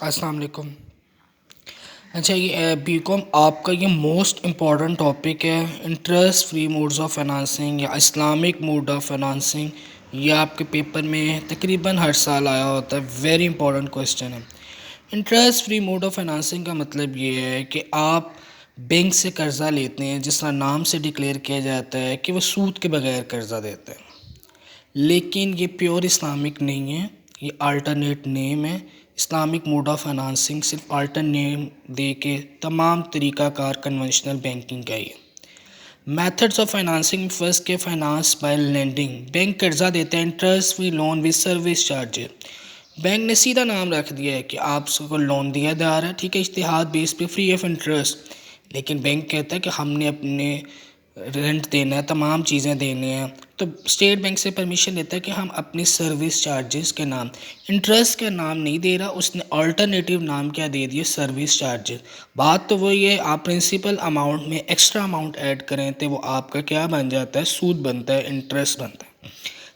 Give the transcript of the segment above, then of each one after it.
अस्सलाम वालेकुम। अच्छा, ये बीकॉम आपका ये मोस्ट इम्पॉर्टेंट टॉपिक है, interest free modes of financing या इस्लामिक मोड ऑफ फाइनेंसिंग। ये आपके पेपर में तकरीबन हर साल आया होता है, वेरी इंपॉर्टेंट क्वेश्चन है। Interest free mode of financing का मतलब ये है कि आप बैंक से कर्ज़ा लेते हैं, जिस तरह नाम से डिक्लेयर किया जाता है कि वो सूद के बगैर कर्ज़ा देते हैं, लेकिन ये प्योर इस्लामिक नहीं है, ये अल्टरनेट नेम है। इस्लामिक मोड ऑफ फाइनेंसिंग सिर्फ अल्टरनेट नेम दे के तमाम तरीक़ाकार कन्वेंशनल बैंकिंग का ही है। मेथड्स ऑफ फाइनेंसिंग, फर्स्ट के फाइनेंस बाय लेंडिंग। बैंक कर्जा देता है, interest free loan with service charges. Bank ने सीधा नाम रख दिया है कि आपको लोन दिया जा रहा है, ठीक है, इज्तिहाद बेस पे फ्री ऑफ इंटरेस्ट, लेकिन बैंक कहता है कि हमने अपने रेंट देना है, तमाम चीज़ें देनी हैं, तो स्टेट बैंक से परमिशन लेता है कि हम अपनी सर्विस चार्जेस के नाम, इंटरेस्ट का नाम नहीं दे रहा, उसने अल्टरनेटिव नाम क्या दे दिया, सर्विस चार्जेस। बात तो वही है, आप प्रिंसिपल अमाउंट में एक्स्ट्रा अमाउंट ऐड करें तो वो आपका क्या बन जाता है, सूद बनता है, इंटरेस्ट बनता है।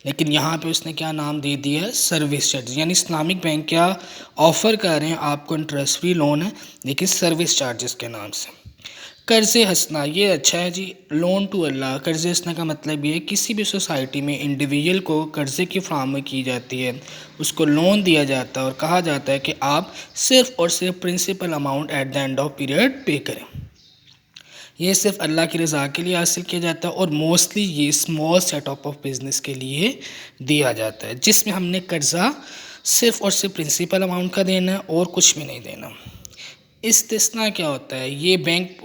लेकिन यहाँ पे उसने क्या नाम दे दिया है, सर्विस चार्ज। यानी इस्लामिक बैंक क्या ऑफ़र कर रहे हैं, आपको इंटरेस्ट फ्री लोन है लेकिन सर्विस चार्जेस के नाम से। कर्ज़े हंसना, ये अच्छा है जी। लोन टू अल्लाह, कर्ज़े हंसना का मतलब ये है किसी भी सोसाइटी में इंडिविजुअल को कर्ज़े की फराहमी की जाती है, उसको लोन दिया जाता है और कहा जाता है कि आप सिर्फ़ और सिर्फ principal amount at the end of period pay करें। ये सिर्फ अल्लाह की रज़ा के लिए हासिल किया जाता है और मोस्टली ये स्मॉल सेटअप ऑफ बिज़नेस के लिए दिया जाता है, जिसमें हमने कर्ज़ा सिर्फ़ और सिर्फ प्रिंसिपल अमाउंट का देना है और कुछ भी नहीं देना। इस्तिस्ना क्या होता है, ये बैंक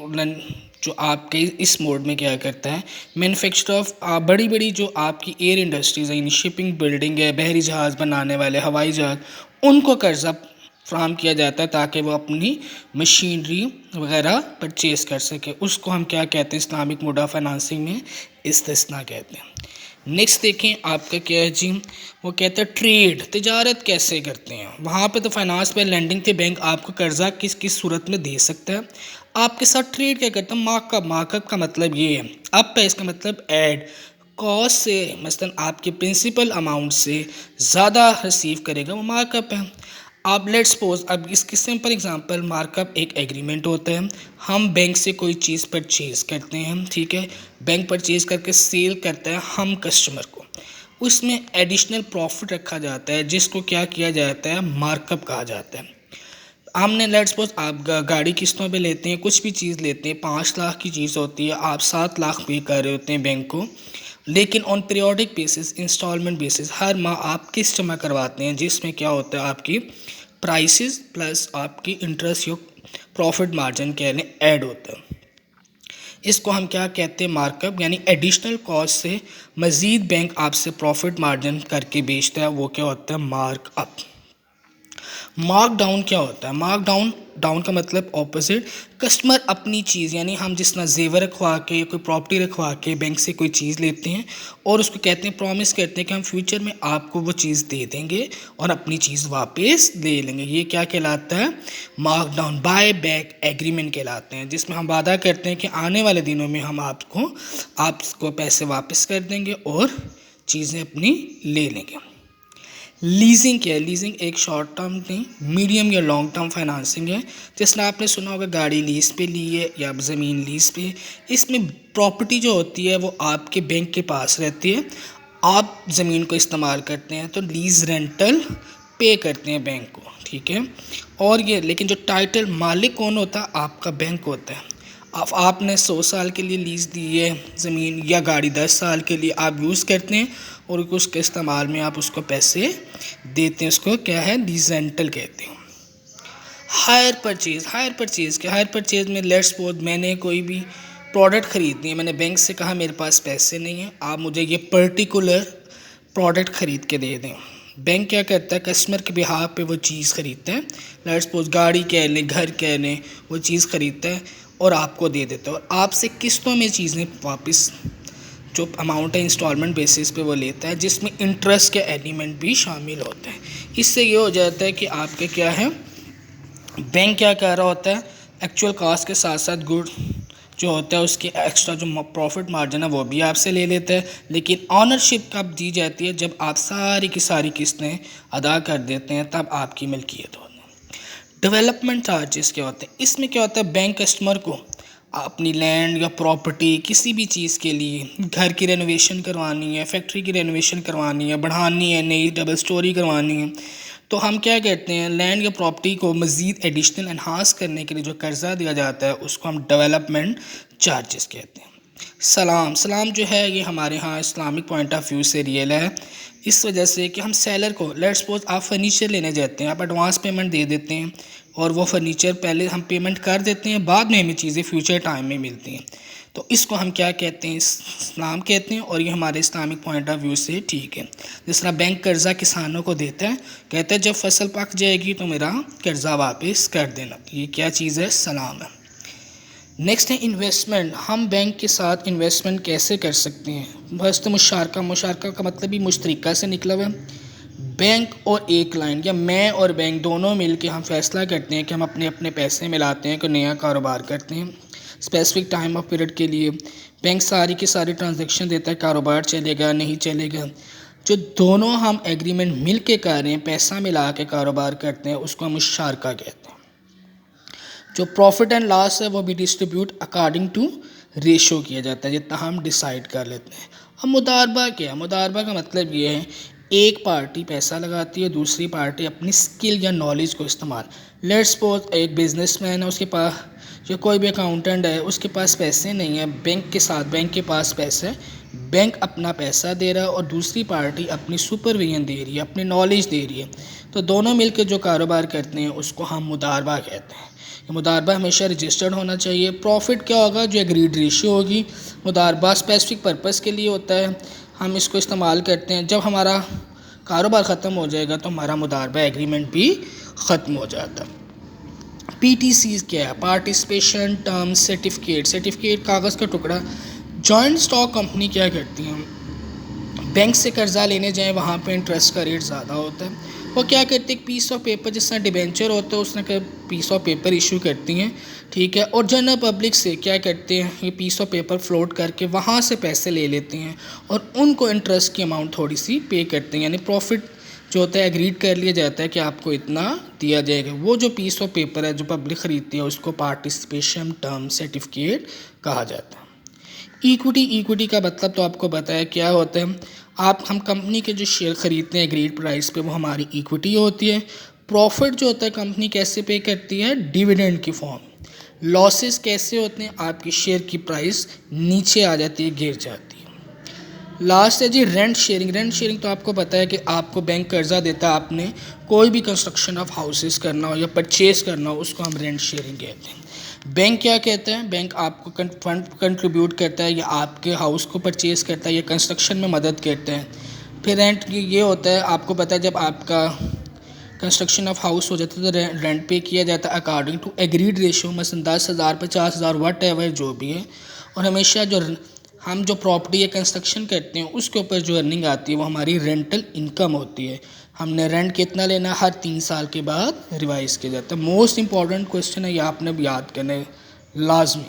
जो आपके इस मोड में क्या करता है, मैन्युफैक्चर ऑफ बड़ी बड़ी जो आपकी एयर इंडस्ट्रीज़ है, यानी शिपिंग, बिल्डिंग है, बहरी जहाज़ बनाने वाले, हवाई जहाज़, उनको कर्ज़ा फ्राहम किया जाता है ताकि वो अपनी मशीनरी वगैरह परचेज़ कर सके। उसको हम क्या कहते हैं, इस्लामिक मोड ऑफ फाइनेंसिंग में इस्तिस्ना कहते हैं। नेक्स्ट देखें आपका क्या है जी, वो कहते हैं ट्रेड, तिजारत कैसे करते हैं। वहाँ पे तो फाइनेंस पे लेंडिंग थे, बैंक आपको कर्जा किस किस सूरत में दे सकता है। आपके साथ ट्रेड क्या करता है, मार्कअप। मार्कअप का मतलब ये है, अप है इसका मतलब ऐड, कॉस्ट से मसलन आपके प्रिंसिपल अमाउंट से ज़्यादा रिसीव करेगा, वो मार्कअप है। आप लेट्स सपोज, अब इसकी सिंपल एग्जांपल, मार्कअप एक एग्रीमेंट होता है, हम बैंक से कोई चीज़ परचेज़ करते हैं, ठीक है, बैंक परचेज़ करके सेल करता है हम कस्टमर को, उसमें एडिशनल प्रॉफिट रखा जाता है जिसको क्या किया जाता है, मार्कअप कहा जाता है। हमने लेट्स सपोज आप गाड़ी किस्तों पे लेते हैं, कुछ भी चीज़ लेते हैं, 5 लाख की चीज़ होती है, आप 7 लाख पे कर रहे होते हैं बैंक को, लेकिन on periodic basis, instalment basis हर माह आप किस्त जमा करवाते हैं, जिसमें क्या होता है, आपकी प्राइसेस प्लस आपकी इंटरेस्ट या प्रॉफिट मार्जिन कहने ऐड होता है। इसको हम क्या कहते हैं, मार्कअप। यानी एडिशनल कॉस्ट से मज़ीद बैंक आपसे प्रॉफिट मार्जिन करके बेचता है, वो क्या होता है, मार्कअप। मार्क डाउन क्या होता है, मार्क डाउन, डाउन का मतलब ऑपोजिट, कस्टमर अपनी चीज़, यानी हम जिस तरह जेवर रखवा के या कोई प्रॉपर्टी रखवा के बैंक से कोई चीज़ लेते हैं और उसको कहते हैं, प्रॉमिस करते हैं कि हम फ्यूचर में आपको वो चीज़ दे देंगे और अपनी चीज़ वापस ले लेंगे, ये क्या कहलाता है, mark down. Buy back agreement कहलाते हैं, जिसमें हम वादा करते हैं कि आने वाले दिनों में हम आपको पैसे वापस कर देंगे और चीज़ें अपनी ले लेंगे। लीजिंग क्या है, लीजिंग एक शॉर्ट टर्म नहीं, मीडियम या लॉन्ग टर्म फाइनेंसिंग है। जिसने आपने सुना होगा गाड़ी लीज पे ली है या ज़मीन लीज पे, इसमें प्रॉपर्टी जो होती है वो आपके बैंक के पास रहती है, आप ज़मीन को इस्तेमाल करते हैं तो लीज रेंटल पे करते हैं बैंक को, ठीक है। और ये लेकिन जो टाइटल मालिक कौन होता है, आपका बैंक होता है। आपने 100 साल के लिए लीज़ दी है ज़मीन या गाड़ी, 10 साल के लिए आप यूज़ करते हैं और उसके इस्तेमाल में आप उसको पैसे देते हैं, उसको क्या है, लीज रेंटल कहते हैं। हायर परचेज़, हायर परचेज़ क्या, हायर परचेज़ में लेट्स सपोज मैंने कोई भी प्रोडक्ट ख़रीदनी है, मैंने बैंक से कहा मेरे पास पैसे नहीं हैं, आप मुझे ये पर्टिकुलर प्रोडक्ट ख़रीद के दे दें। बैंक क्या करता है, कस्टमर के बिहाफ पे वो चीज़ ख़रीदता है, लेट्स सपोज गाड़ी कह लें, घर कह लें, वो चीज़ ख़रीदता है और आपको दे देता है और आपसे किस्तों में चीज़ें वापस, जो अमाउंट है इंस्टॉलमेंट बेसिस पे वो लेता है, जिसमें इंटरेस्ट के एलिमेंट भी शामिल होते हैं। इससे ये हो जाता है कि आपके क्या है, बैंक क्या कर रहा होता है, एक्चुअल कॉस्ट के साथ साथ गुड जो होता है उसके एक्स्ट्रा जो प्रॉफिट मार्जिन है वो भी आपसे ले लेता है, लेकिन ऑनरशिप कब दी जाती है, जब आप सारी की सारी किस्तें अदा कर देते हैं, तब आपकी मिल्कियत होती है। डेवलपमेंट चार्जेस क्या होते हैं? इसमें क्या होता है, बैंक कस्टमर को अपनी लैंड या प्रॉपर्टी किसी भी चीज़ के लिए, घर की रेनोवेशन करवानी है, फैक्ट्री की रेनोवेशन करवानी है, बढ़ानी है, नई डबल स्टोरी करवानी है, तो हम क्या कहते हैं, लैंड या प्रॉपर्टी को मज़ीद एडिशनल एनहांस करने के लिए जो कर्ज़ा दिया जाता है उसको हम डेवलपमेंट चार्जेस कहते हैं। सलाम सलाम जो है ये हमारे यहाँ इस्लामिक पॉइंट ऑफ व्यू से रियल है, इस वजह से कि हम सेलर को, लेट्स सपोज आप फर्नीचर लेने जाते हैं, आप एडवांस पेमेंट दे देते हैं और वो फर्नीचर पहले हम पेमेंट कर देते हैं, बाद में हमें चीज़ें फ्यूचर टाइम में मिलती हैं, तो इसको हम क्या कहते हैं, इस्लाम कहते हैं, और ये हमारे इस्लामिक पॉइंट ऑफ व्यू से ठीक है। जिस तरह बैंक कर्ज़ा किसानों को देता है, कहता है जब फसल पक जाएगी तो मेरा कर्ज़ा वापस कर देना, ये क्या चीज़ है, सलाम है। नेक्स्ट है इन्वेस्टमेंट। हम बैंक के साथ इन्वेस्टमेंट कैसे कर सकते हैं? बस तो मुशारका का मतलब ही मुश्तरिका से निकला हुआ है। बैंक और एक क्लाइंट या मैं और बैंक दोनों मिलके हम फैसला करते हैं कि हम अपने अपने पैसे मिलाते हैं, कोई नया कारोबार करते हैं स्पेसिफिक टाइम ऑफ पीरियड के लिए। बैंक सारी की सारी ट्रांजैक्शन देता है, कारोबार चलेगा नहीं चलेगा। जो दोनों हम एग्रीमेंट मिल के कर रहे हैं, पैसा मिला के कारोबार करते हैं, उसको हम मुशारका कहते हैं। जो प्रॉफिट एंड लॉस है वो भी डिस्ट्रीब्यूट अकॉर्डिंग टू रेशो किया जाता है, जितना हम डिसाइड कर लेते हैं। अब मुदारबा क्या है? मुदारबा का मतलब ये है, एक पार्टी पैसा लगाती है, दूसरी पार्टी अपनी स्किल या नॉलेज को इस्तेमाल। लेट्स सपोज एक बिजनेसमैन है, उसके पास, जो कोई भी अकाउंटेंट है उसके पास पैसे नहीं है, बैंक के पास पैसे है, बैंक अपना पैसा दे रहा है और दूसरी पार्टी अपनी सुपरविजन दे रही है, अपनी नॉलेज दे रही है, तो दोनों मिलकर जो कारोबार करते हैं उसको हम मुदारबा कहते हैं। मुदारबा हमेशा रजिस्टर्ड होना चाहिए। प्रॉफिट क्या होगा? जो एग्रीड रेशियो होगी। मुदारबा स्पेसिफिक पर्पस के लिए होता है, हम इसको इस्तेमाल करते हैं जब हमारा कारोबार ख़त्म हो जाएगा तो हमारा मुदारबा एग्रीमेंट भी ख़त्म हो जाता है। PTC क्या है? Participation term certificate. सर्टिफिकेट कागज़ का टुकड़ा। जॉइंट स्टॉक कंपनी क्या करती हैं, बैंक से कर्जा लेने जाएं वहाँ पे इंटरेस्ट का रेट ज़्यादा होता है, वो क्या करती है, एक पीस ऑफ पेपर जिस तरह डिबेंचर होता है उसने का पीस ऑफ पेपर इशू करती हैं, ठीक है, और जनरल पब्लिक से क्या करते हैं, ये पीस ऑफ पेपर फ्लोट करके वहाँ से पैसे ले लेते हैं और उनको इंटरेस्ट की अमाउंट थोड़ी सी पे करते हैं, यानी प्रॉफिट जो होता है एग्रीड कर लिया जाता है कि आपको इतना दिया जाएगा। वो जो पीस ऑफ पेपर है जो पब्लिक ख़रीदती है उसको पार्टिसिपेशन टर्म सर्टिफिकेट कहा जाता है। इक्विटी का मतलब तो आपको पता है क्या होता है, हम कंपनी के जो शेयर ख़रीदते हैं एग्रीड प्राइस पे, वो हमारी इक्विटी होती है। प्रॉफिट जो होता है कंपनी कैसे पे करती है, डिविडेंड की फॉर्म। लॉसेस कैसे होते हैं, आपकी शेयर की प्राइस नीचे आ जाती है, गिर जाती है। लास्ट है जी रेंट शेयरिंग। रेंट शेयरिंग तो आपको पता है कि आपको बैंक कर्जा देता है, आपने कोई भी कंस्ट्रक्शन ऑफ हाउसेस करना हो या परचेज करना हो, उसको हम रेंट शेयरिंग कहते हैं। बैंक क्या कहता है, बैंक आपको फंड कंट्रीब्यूट करता है या आपके हाउस को परचेज करता है या कंस्ट्रक्शन में मदद करता है। फिर रेंट ये होता है, आपको पता है जब आपका कंस्ट्रक्शन ऑफ हाउस हो जाता है तो रेंट पे किया जाता है अकॉर्डिंग टू एग्रीड रेशियो, मसलन 10,000 50,000 वट एवर जो भी है। और हमेशा जो हम जो प्रॉपर्टी या कंस्ट्रक्शन करते हैं उसके ऊपर जो अर्निंग आती है वो हमारी रेंटल इनकम होती है। हमने रेंट कितना लेना, हर 3 साल के बाद रिवाइज किया जाता है। मोस्ट इंपॉर्टेंट क्वेश्चन है, ये आपने भी याद करना है लाजमी।